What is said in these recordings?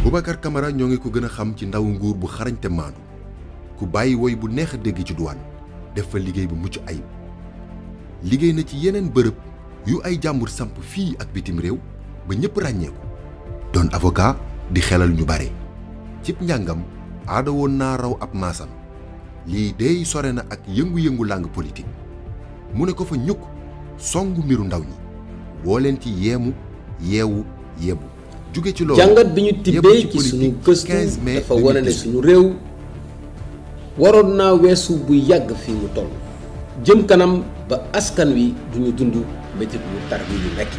Boubacar Camara ñoo ngi ko gën a xam ci ndaw nguur bu xarañ te maandu ku bàyyi woy bu neex a dégg ci douane def fa liggéey bu mucc ayib liggéey na ci yeneen bërëb yu ay jàmbur samp fii ak bitim réew ba ñëpp ràññeeku doon avocat di xelal ñu bare cib njàngam aada woon naa raw ab maasam lii dey sore na ak yëngu-yëngu langue politique mu ne ko fa ñukk songu mbiru ndaw ñi woo leen ci yeemu yeewu yebu jóge ci loolu jàngat bi ñu tibbee ci suñu gëstu dafa wane ne suñu réew waroon naa weesu bu yàgg fii mu toll jëm kanam ba askan wi duñu dund métit mu tar bi ñu nekk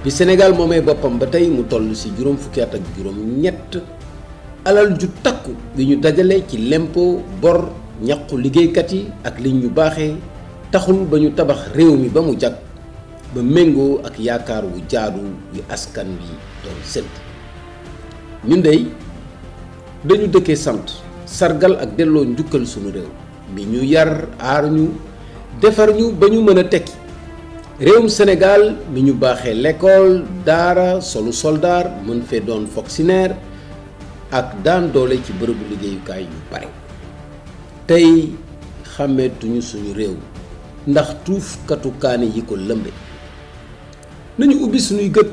bi Sénégal moomee boppam ba tey mu toll ci juróom fukki at ak juróom ñett alal ju takku bi ñu dajale ci lempo bor ñaqu liggéeykat yi ak liñ ñu baaxee taxul ba ñu tabax réew mi ba mu jag ba méngoo ak yaakaar wu jaadu yu askan wi doon séntu ñun dey dañu dëkkee sant sargal ak delloo njukkal sunu réew mi ñu yar aar ñu defar ñu ba ñu mën a tekki réewum Sénégal mi ñu baaxee l'école daara solu soldaar mën fee doon fonctionnaire ak daan doole ci bërëbu liggéeyukaay yu bare tey xàmmeetuñu suñu réew ndax tuufkatu kaani yi ko lëmbe nañu ubbi suñuy gët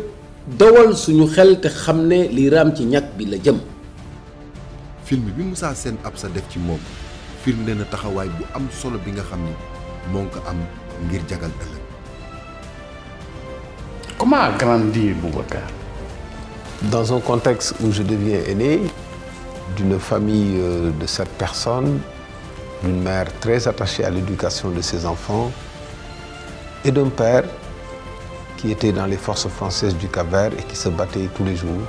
dawal suñu xel te xam ne li raam ci ñàkk bi la jëm. film bi Moussa Sène Absa def ci moom firnde na taxawaay bu am solo bi nga xam ni moo ngi ko am ngir jagal ëllëg. Comment a grandi Boubacar? Dans un contexte où je deviens aîné d'une famille de 7 personnes, d'une mère très attachée à l'éducation de ses enfants et d'un père qui était dans les forces françaises du Cap-Vert et qui se battait tous les jours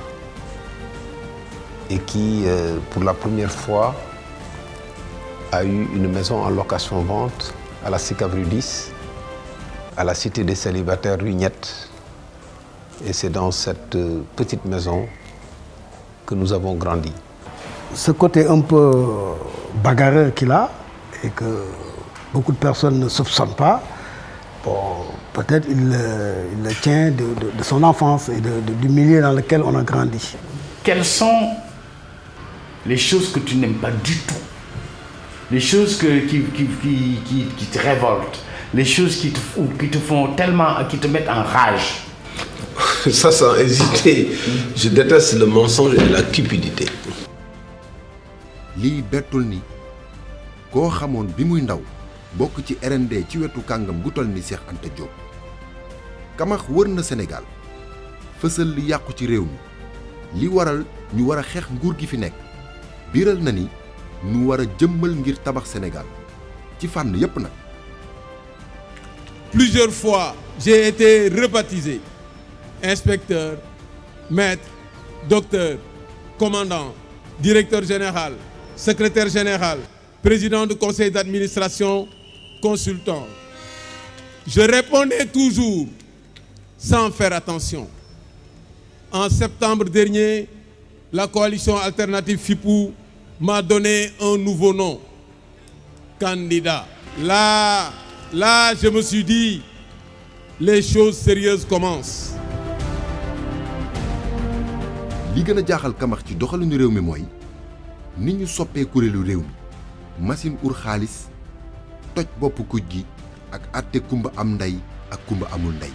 et qui, pour la première fois, a eu une maison en location-vente à la Sicap rue 10, à la cité des célibataires rue Niette. Et c'est dans cette petite maison que nous avons grandi. Ce côté un peu bagarreur qu'il a et que beaucoup de personnes ne soupçonnent pas, bon, peut-être il le tient de son enfance et du milieu dans lequel on a grandi. Quelles sont les choses que tu n'aimes pas du tout? Les choses qui te révoltent? Les choses qui te font tellement, qui te mettent en rage? Ça, sans hésiter, je déteste le mensonge et la cupidité. lii bettul ni koo xamoon bi muy ndaw bokk ci RND ci wetu kàngam gu toll ni Cheikh Anta Diop Kamax wër na Sénégal fësal li yàqu ci réew mi li waral ñu war a xeex nguur gi fi nekk biral na ni ñu war a jëmmal ngir tabax Sénégal ci fànn yépp nag. Plusieurs fois, j'ai été rebaptisé inspecteur, maître, docteur, commandant, directeur général, secrétaire général, président du conseil d'administration, consultant. Je répondais toujours sans faire attention. En septembre dernier, la coalition alternative FIPOU m'a donné un nouveau nom, candidat. Là, je me suis dit, les choses sérieuses commencent. li gën a jaaxal Kamax ci doxalinu réew mi mooy ni ñu soppee kuréelu réew mi machine ur xaalis toj bopp kuj gi ak àtte kumba am ndey ak kumba amul ndey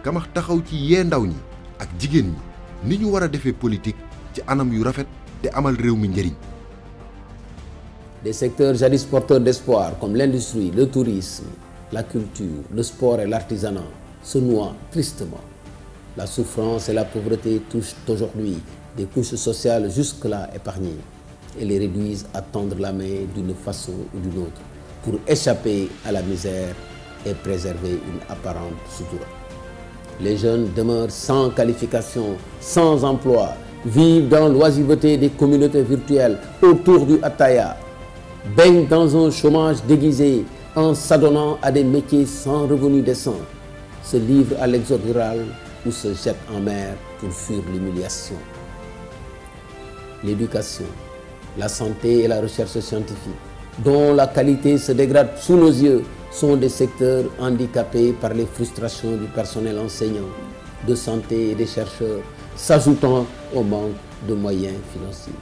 Kamax taxaw ci yee ndaw ñi ak jigéen ñi ni ñu war a defee politique ci anam yu rafet te amal réew mi njëriñ. Des secteurs jadis porteurs d'espoir comme l'industrie, le tourisme, la culture, le sport et l'artisanat se noient tristement. La souffrance et la pauvreté touchent aujourd'hui des couches sociales jusque-là épargnées et les réduisent à tendre la main d'une façon ou d'une autre pour échapper à la misère et préserver une apparente sutura. Les jeunes demeurent sans qualification, sans emploi, vivent dans l'oisiveté des communautés virtuelles autour du attaya, baignent dans un chômage déguisé en s'adonnant à des métiers sans revenu décent, se livrent à l'exode rural ou se jettent en mer pour fuir l'humiliation. L'éducation, la santé et la recherche scientifique, dont la qualité se dégrade sous nos yeux, sont des secteurs handicapés par les frustrations du personnel enseignant, de santé et des chercheurs, s'ajoutant au manque de moyens financiers.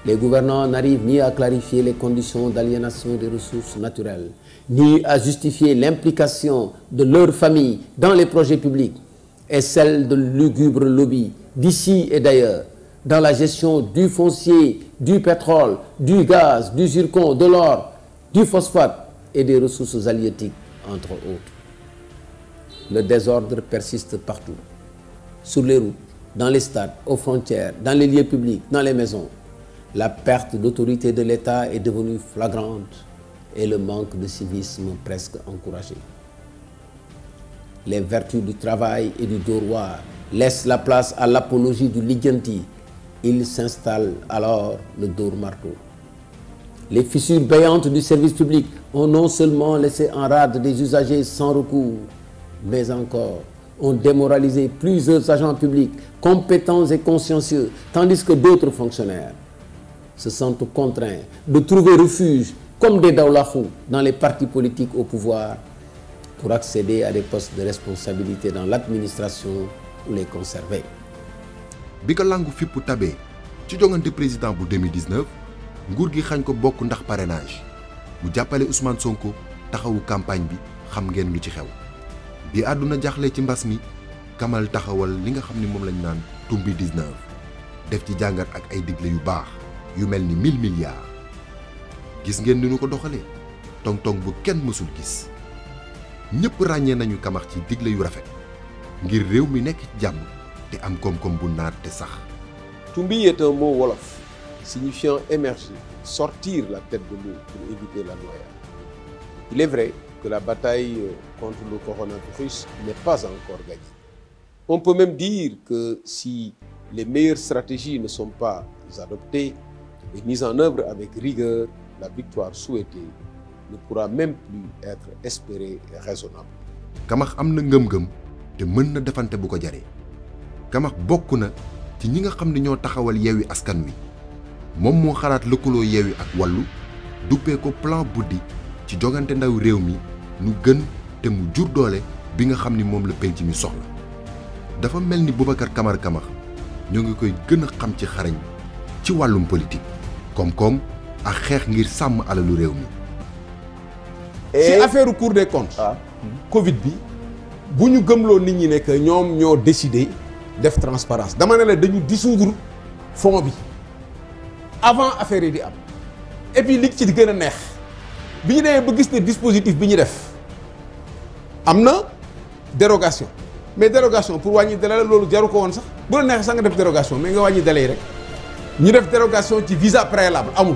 Les gouvernants n'arrivent ni à clarifier les conditions d'aliénation des ressources naturelles, ni à justifier l'implication de leur famille dans les projets publics et celle de lugubres lobbies d'ici et d'ailleurs dans la gestion du foncier, du pétrole, du gaz, du zircon, de l'or, du phosphate et des ressources halieutiques, entre autres. Le désordre persiste partout, sur les routes, dans les stades, aux frontières, dans les lieux publics, dans les maisons. La perte d'autorité de l'État est devenue flagrante et le manque de civisme presque encouragé. Les vertus du travail et du devoir laissent la place à l'apologie du liganti. Il s'installe alors le dóor marteau. Les fissures béantes du service public ont non seulement laissé en rade des usagers sans recours, mais encore ont démoralisé plusieurs agents publics compétents et consciencieux, tandis que d'autres fonctionnaires se sentent contraints de trouver refuge comme des dawlaxu dans les partis politiques au pouvoir pour accéder à des postes de responsabilité dans l'administration ou les conserver. bi ko langu fippu tabee ci jongante président bu 2019 nguur gi xañ ko bokk ndax parrainage mu jàppale Ousmane Sonko taxawu campagne bi xam ngeen lu ci xew bi àdduna jaxle ci mbas mi Kamal taxawal li nga xam ni moom lañ naan tumbi 19 def ci jàngat ak ay digle yu baax yu mel ni 1000 milliards gis ngeen ni nu ko doxalee tong-tong bu kenn mësul gis ñëpp ràññee nañu Kamax ci digle yu rafet ngir réew mi nekk ci jàmm te am koom-koom bu naat te sax. Tumbi est un mot wolof signifiant émerger, sortir la tête de l'eau pour éviter la noyade. Il est vrai que la bataille contre le coronavirus n'est pas encore gagnée. On peut même dire que si les meilleures stratégies ne sont pas adoptées et mises en œuvre avec rigueur, la victoire souhaitée ne pourra même plus être espérée et raisonnable. Kamax am na ngëm-ngëm te mën na defante bu ko jaree Kamax bokk na ci ñi nga xam ne ñoo taxawal Yewwi Askan Wi moom moo xalaat lëkkaloo Yewwi ak Wallu duppee ko plan buddi ci jogante ndaw réew mi nu gën te mu jur doole bi nga xam ni moom la penc mi soxla dafa mel ni Boubacar Camara Kamax ñoo ngi koy gën a xam ci xarañ ci wàllum politique koom-koom ak xeex ngir sàmm alalu réew mi. ci affaire Cour des comptes. Covid bi bu ñu gëmloo nit ñi ne que ñoom ñoo décidé def transparence dama ne la dañu dissoudre fonds bi avant affaire yi di am et puis li ci di gën a neex bi ñu demee ba gis ne dispositif bi ñu def am na dérogation mais dérogation pour wàññi délai la loolu jaru ko woon sax bu la neexee sax nga def dérogation mais nga wàññi délai yi rek ñu def dérogation ci visa préalable amul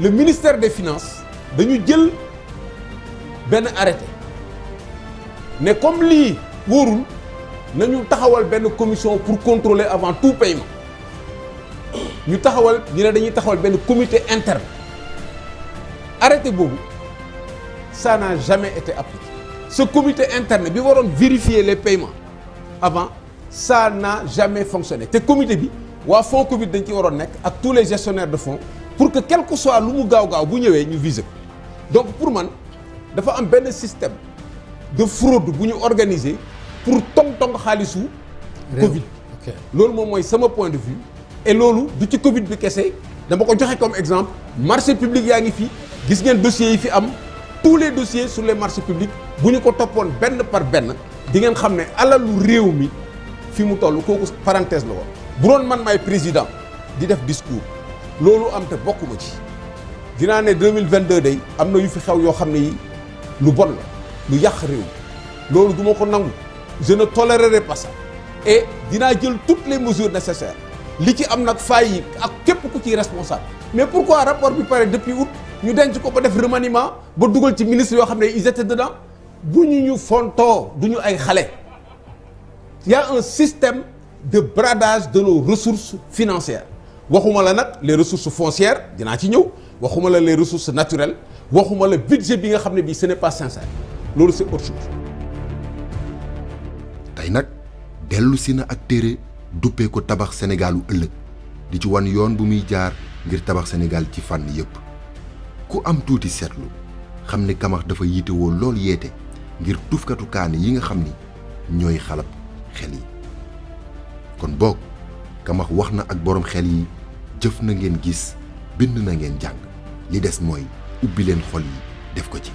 le ministère des finances dañu jël benn arrêté ne comme lii wóorul nañu taxawal benn commission pour contrôler avant tout paiement ñu taxawal ñu ne dañuy taxawal benn comité interne arrêté boobu ça n'a jamais été appliqué ce comité interne bi waroon vérifier les paiements avant ça n'a jamais fonctionné te comité bi waa fonds Covid dañ ci waroon nekk ak tous les gestionnaires de fonds pour que quel que soit lu mu gaaw-gaaw bu ñëwee ñu viser ko donc pour man dafa am benn système de fraude bu ñu organiser pour tong-tong xaalisu Covid loolu moom mooy sama point de vue et loolu du ci Covid bi kese dama ko joxe comme exemple marché public yaa ngi fi gis ngeen dossiers yi fi am tous les dossiers sur les marchés publics bu ñu ko toppoon benn par benn di ngeen xam ne alalu réew mi fi mu toll kooku parenthèse la woon bu doon man maay président di def discours loolu am te bokkuma ci dinaa ne 2022 day am na yu fi xew yoo xam ne yi lu bon la lu yàq réew loolu du ma ko nangu je ne tolérerai pas ça et dinaa jël toutes les mesures nécessaires li ci am nag faay yi ak képp ku ciy responsable mais pourquoi rapport bi pare depuis août ñu denc ko ba def remaniement ba dugal ci ministre yoo xam ne ils étaient dedans bu ñu fontoo du ñu ay xale il y a un système de bradage de nos ressources financières waxuma la nag les ressources foncières dinaa ci ñëw waxuma la les ressources naturelles waxuma la budget bi nga xam ne bii ce n'est pas sincère loolu c'est autre chose. tey nag dellu si na ak téere duppee ko tabax Sénégalu ëllëg di ci wan yoon bu muy jaar ngir tabax Sénégal ci fànn yépp ku am tuuti seetlu xam ne Kamax dafa yiitewoo lool yeete ngir tuufkatu kaani yi nga xam ni ñooy xalab xel yi. boog Kamax wax na ak borom xel yi jëf na ngeen gis bind na ngeen jàng li des mooy ubbi leen xol yi def ko ci